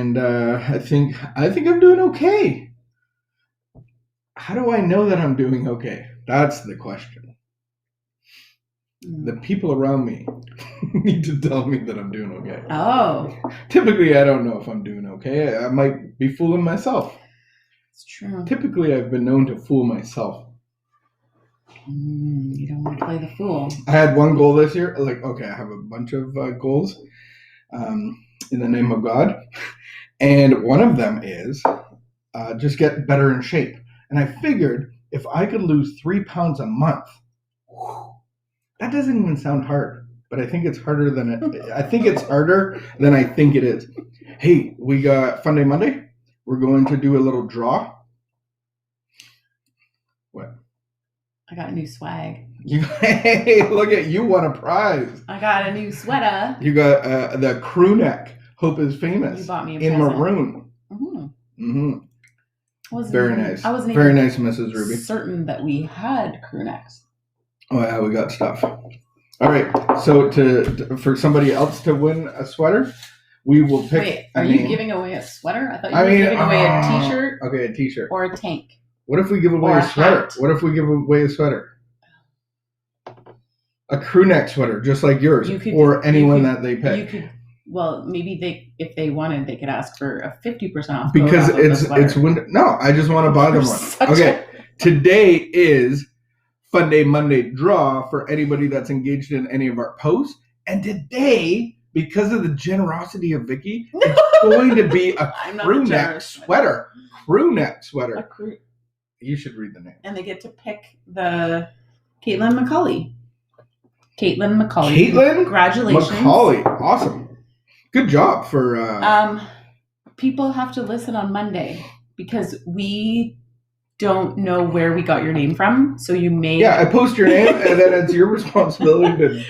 And I think I'm doing okay. How do I know that I'm doing okay? That's the question. The people around me need to tell me that I'm doing okay. Oh. Typically, I don't know if I'm doing okay. I might be fooling myself. It's true. Typically, I've been known to fool myself. You don't want to play the fool. I had one goal this year. Like, okay, I have a bunch of goals in the name of God. And one of them is just get better in shape. And I figured if I could lose 3 pounds a month, that doesn't even sound hard. But I think it's harder than it. I think it's harder than I think it is. Hey, we got FUNDAY Monday. We're going to do a little draw. What? I got a new swag. Hey, look at you won a prize. I got a new sweater. You got the crew neck. Hope is famous. You bought me a in present. Maroon. Very nice. I wasn't very even nice, Mrs. Ruby. certain that we had crew necks. Oh yeah, we got stuff. All right. So for somebody else to win a sweater, we will pick. Wait, are you giving away a sweater? I thought you were giving away a T-shirt. Okay, a T-shirt or a tank. What if we give away Or a sweater? hat. What if we give away a sweater? A crew neck sweater, just like yours, or anyone that they pick. You could. Well, maybe if they wanted, they could ask for a 50% off. Because it's winter. No, I just want to buy them one. Okay, today is FUNDAY Monday draw for anybody that's engaged in any of our posts, and today, because of the generosity of Vicky, it's going to be a crew neck sweater. Crew neck sweater. You should read the name. And they get to pick the Caitlin McCauley. Caitlin McCauley. Caitlin? Congratulations. McCauley. Awesome. Good job for... People have to listen on Monday because we don't know where we got your name from. So you may... Yeah, I post your name and then it's your responsibility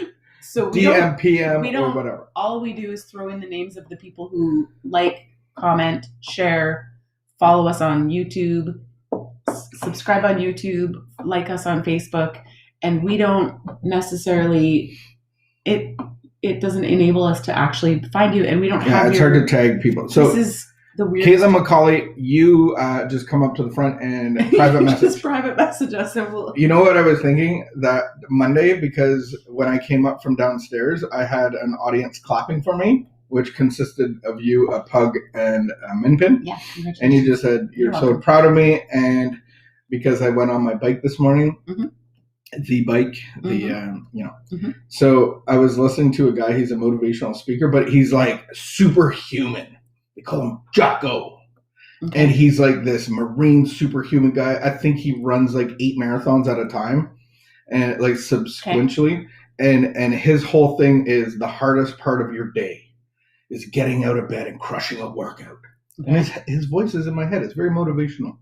to DM, PM, or whatever. All we do is throw in the names of the people who like, comment, share, follow us on YouTube, subscribe on YouTube, like us on Facebook, and we don't necessarily it doesn't enable us to actually find you, and we don't have. Yeah, it's hard to tag people. So this is the weirdest. Caitlin McCauley, you just come up to the front and private message. Just private message us, and we'll. You know what I was thinking that Monday, because when I came up from downstairs, I had an audience clapping for me, which consisted of you, a pug, and a Minpin. Yeah, and you just said you're so proud of me, and because I went on my bike this morning. Mm-hmm. The bike, So I was listening to a guy. He's a motivational speaker, but he's like superhuman. They call him Jocko, and he's like this marine superhuman guy. I think he runs like 8 marathons at a time, and like sequentially. And his whole thing is the hardest part of your day is getting out of bed and crushing a workout. And his voice is in my head. It's very motivational.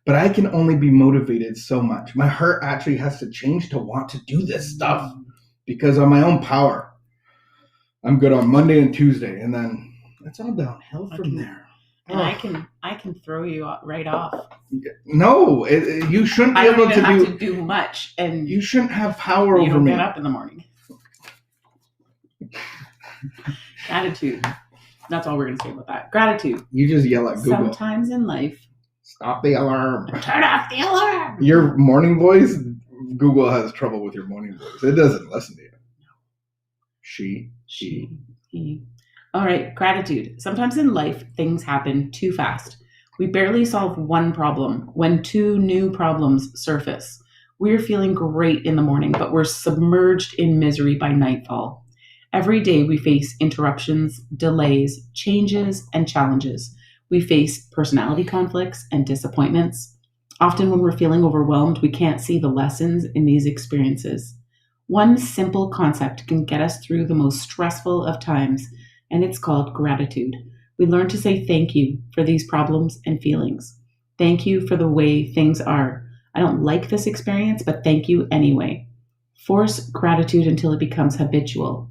But I can only be motivated so much. My heart actually has to change to want to do this stuff because on my own power, I'm good on Monday and Tuesday, and then it's all downhill from there. And I can throw you right off. No, you shouldn't be able to have to do much, and you shouldn't have power over me. You don't get up in the morning. Gratitude. That's all we're gonna say about that. Gratitude. You just yell at Google. Sometimes in life. Stop the alarm. Turn off the alarm. Your morning voice, Google has trouble with your morning voice. It doesn't listen to you. She. He. All right, gratitude. Sometimes in life, things happen too fast. We barely solve one problem when 2 new problems surface. We're feeling great in the morning, but we're submerged in misery by nightfall. Every day we face interruptions, delays, changes, and challenges. We face personality conflicts and disappointments. Often when we're feeling overwhelmed, we can't see the lessons in these experiences. One simple concept can get us through the most stressful of times, and it's called gratitude. We learn to say thank you for these problems and feelings. Thank you for the way things are. I don't like this experience, but thank you anyway. Force gratitude until it becomes habitual.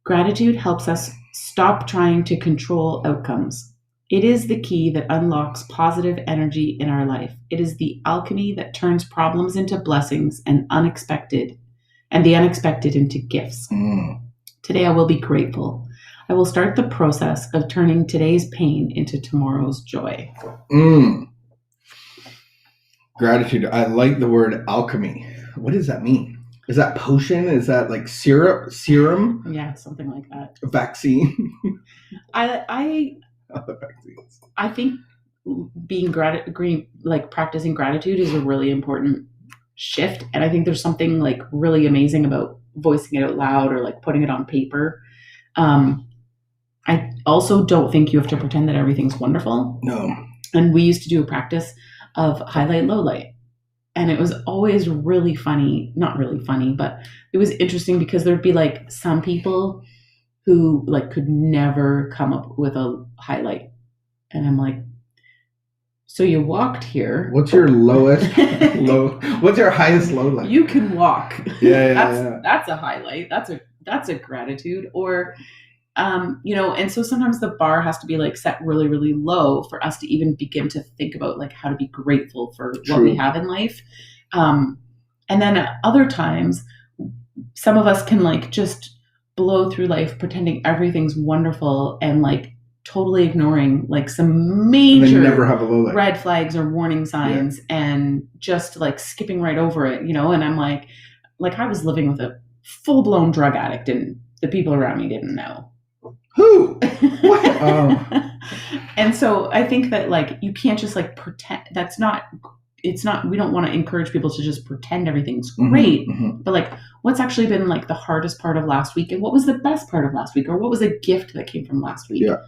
Gratitude helps us stop trying to control outcomes. It is the key that unlocks positive energy in our life. It is the alchemy that turns problems into blessings and the unexpected into gifts. Today I will be grateful. I will start the process of turning today's pain into tomorrow's joy. Gratitude. I like the word alchemy. What does that mean? Is that potion? Is that like serum? Yeah, something like that. Vaccine? I The vaccines. I think being practicing gratitude is a really important shift. And I think there's something like really amazing about voicing it out loud or like putting it on paper. I also don't think you have to pretend that everything's wonderful. No. And we used to do a practice of highlight, low light. And it was always really funny, not really funny, but it was interesting because there'd be like some people who like could never come up with a highlight. And I'm like, so you walked here. What's your lowest low? What's your highest low light? You can walk. Yeah. That's a highlight. That's a gratitude. Or and so sometimes the bar has to be like set really, really low for us to even begin to think about like how to be grateful for what we have in life. And then other times, some of us can like just blow through life pretending everything's wonderful and like totally ignoring like some major never have a low light. Red flags or warning signs and just like skipping right over it, and I'm like I was living with a full-blown drug addict and the people around me didn't know. Who? What? Oh. And so I think that like you can't just like pretend. We don't want to encourage people to just pretend everything's great, but like what's actually been like the hardest part of last week and what was the best part of last week or what was a gift that came from last week? Yeah.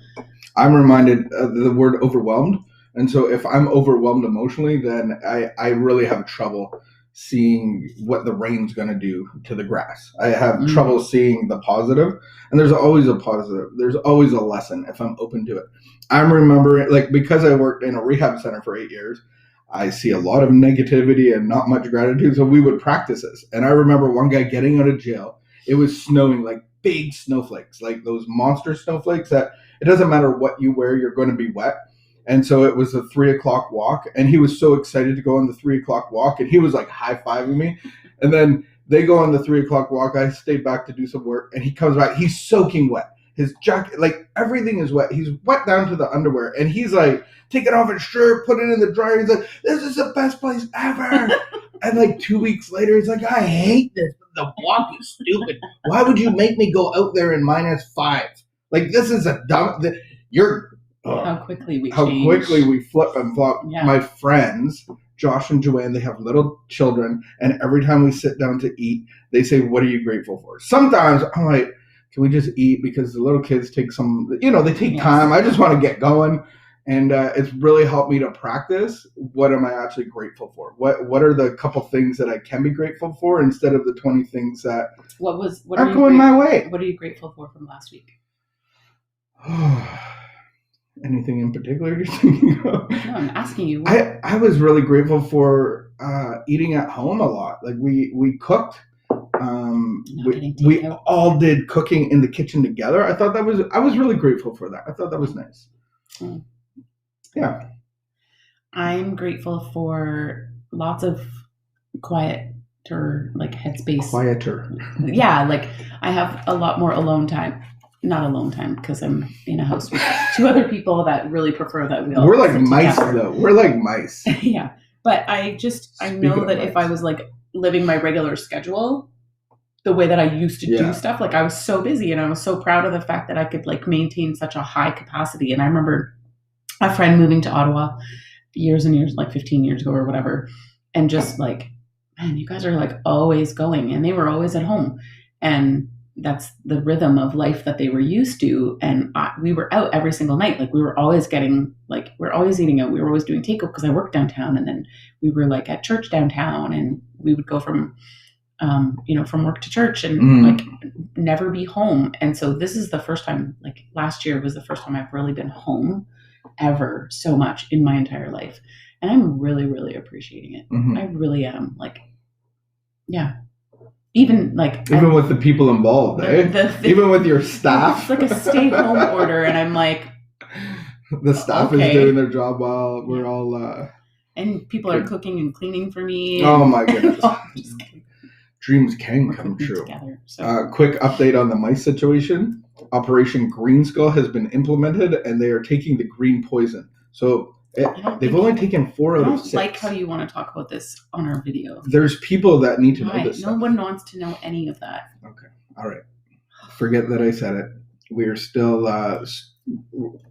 I'm reminded of the word overwhelmed. And so if I'm overwhelmed emotionally, then I really have trouble seeing what the rain's going to do to the grass. I have trouble seeing the positive, and there's always a positive. There's always a lesson if I'm open to it. I'm remembering, like, because I worked in a rehab center for 8 years, I see a lot of negativity and not much gratitude. So we would practice this. And I remember one guy getting out of jail. It was snowing, like big snowflakes, like those monster snowflakes that it doesn't matter what you wear, you're going to be wet. And so it was a 3:00 walk, and he was so excited to go on the 3:00 walk, and he was like high-fiving me. And then they go on the 3:00 walk. I stayed back to do some work, and he comes back. He's soaking wet. His jacket, like everything is wet. He's wet down to the underwear, and he's like taking off his shirt, put it in the dryer. He's like, "This is the best place ever." And like 2 weeks later, he's like, "I hate this. The walk is stupid. Why would you make me go out there in -5? Like this is a dumb. How quickly we flip and flop. Yeah. My friends, Josh and Joanne, they have little children, and every time we sit down to eat, they say, "What are you grateful for?" Sometimes I'm like, "Can we just eat?" Because the little kids take they take time. I just want to get going, and it's really helped me to practice. What am I actually grateful for? What are the couple things that I can be grateful for instead of the 20 things that are going my way? What are you grateful for from last week? Anything in particular you're thinking of? No, I'm asking you. I was really grateful for eating at home a lot. Like we cooked. We all did cooking in the kitchen together. I was really grateful for that. I thought that was nice. Yeah. I'm grateful for lots of quieter, like headspace. Quieter. Yeah, like I have a lot more alone time. Not alone time because I'm in a house with 2 other people that really prefer that we all. We're like mice, though. We're like mice. Yeah, but I know that if I was like living my regular schedule, the way that I used to do stuff, like I was so busy, and I was so proud of the fact that I could like maintain such a high capacity. And I remember a friend moving to Ottawa years and years, like 15 years ago or whatever, and just like, man, you guys are like always going, and they were always at home, and that's the rhythm of life that they were used to. And we were out every single night. Like we were always we're always eating out. We were always doing takeout because I worked downtown, and then we were like at church downtown, and we would go from work to church and like never be home. And so this is the first time, like last year was the first time I've really been home ever so much in my entire life. And I'm really, really appreciating it. I really am. Like, yeah. Even with the people involved, even with your staff. It's like a stay-home order, and I'm like, the staff is doing their job while we're all. And people are cooking and cleaning for me. Oh my goodness! Dreams can come true. Together, so. Quick update on the mice situation. Operation Green Skull has been implemented, and they are taking the green poison. So they've only taken 4 out of 6. I don't like how you want to talk about this on our video. There's people that need to know this No stuff. one wants to know any of that. Okay. All right. Forget that I said it. We're still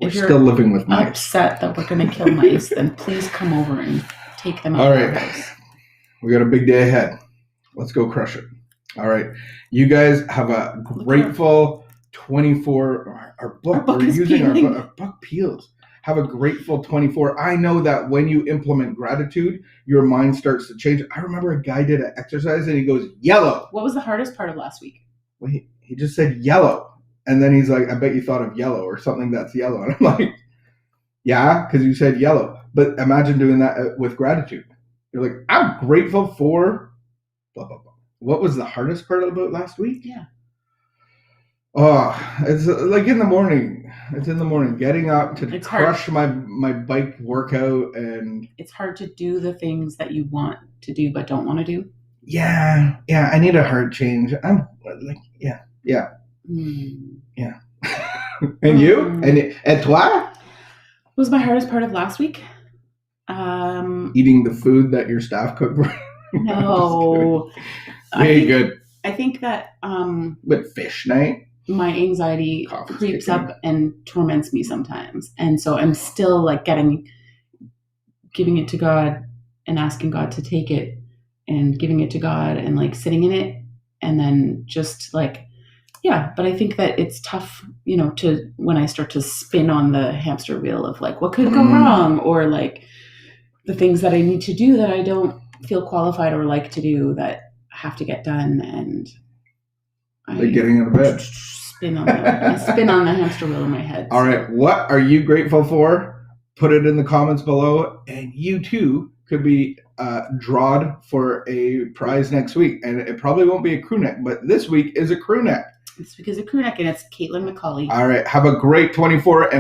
still living with mice. Upset that we're going to kill mice, then please come over and take them out All of right. our house. We got a big day ahead. Let's go crush it. All right. You guys have a grateful 24. Our book we're using our book peels. Have a grateful 24. I know that when you implement gratitude, your mind starts to change. I remember a guy did an exercise and he goes, yellow. What was the hardest part of last week? Well, he just said yellow. And then he's like, I bet you thought of yellow or something that's yellow. And I'm like, yeah, because you said yellow. But imagine doing that with gratitude. You're like, I'm grateful for blah, blah, blah. What was the hardest part about last week? Yeah. Oh, it's like in the morning. It's in the morning. Getting up to crush my bike workout, and it's hard to do the things that you want to do but don't want to do. Yeah. I need a heart change. I'm like, yeah. Yeah. And you? And toi? What was my hardest part of last week? Eating the food that your staff cooked. No. Good. I think that with fish night, my anxiety creeps up and torments me sometimes, and so I'm still like giving it to God and asking God to take it, and giving it to God and like sitting in it, and then just like, yeah. But I think that it's tough, to when I start to spin on the hamster wheel of like what could go wrong, or like the things that I need to do that I don't feel qualified or like to do that have to get done, and like getting out of bed. I spin on the hamster wheel in my head. All right. What are you grateful for? Put it in the comments below. And you too could be drawed for a prize next week. And it probably won't be a crew neck, but this week is a crew neck. This week is a crew neck, and it's Caitlin McCauley. All right. Have a great 24. And